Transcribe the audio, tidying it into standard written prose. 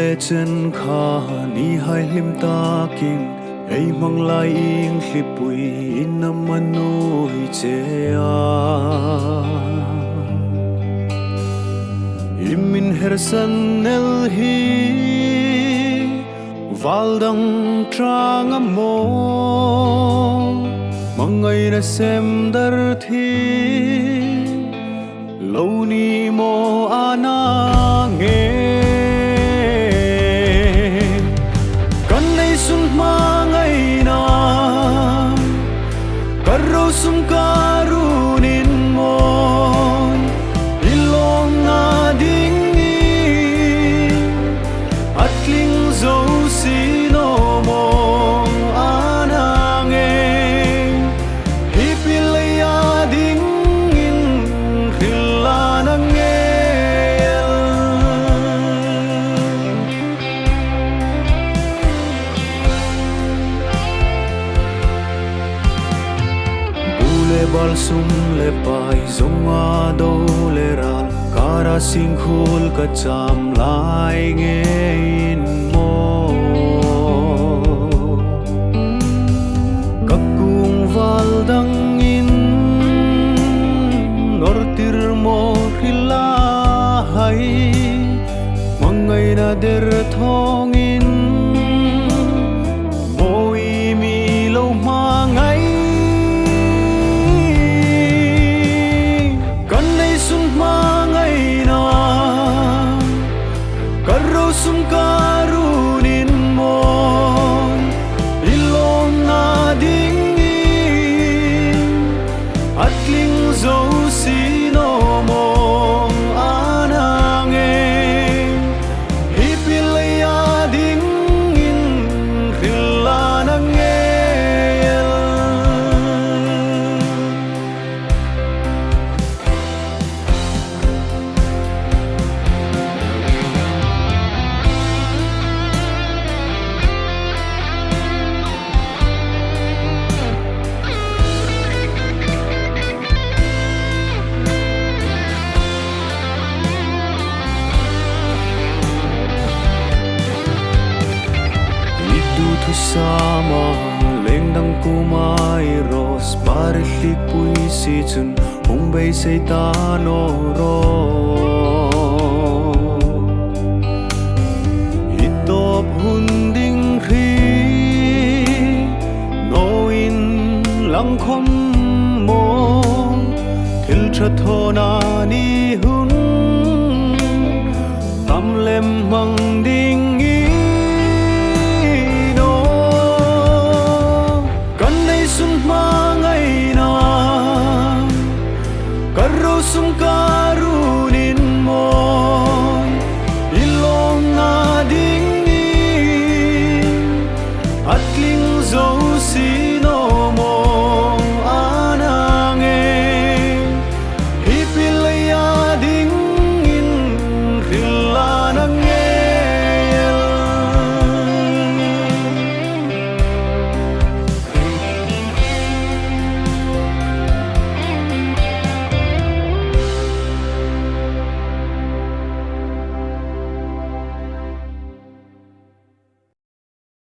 le chân kha ni hai lim ta king ei mang lai ing hlipui in amanui che a imin hersan nel hi valdang trang amo mangai na sem dar thi lâu ni mo ana nghe kan nei sun ma ngai na karo sum karunin mo ilong na ding atling zo sino mo ana nghe hipilaya ding in khilana nghe bule bal sum le pai zonga do le ral kara sing khul ka cham lai nge in mo kakung val dang in nortir mo khila hai mangai na der thong in moi mi lo ma ngai kan nei sun ma ngai na karo sum karunin mo ilong na ding atling zo sino mo anang hipilaya ding in khilanang tu sama lengdang kumai ros parlik puisi chun umbei seitano ro itop hunding khri noin langkhom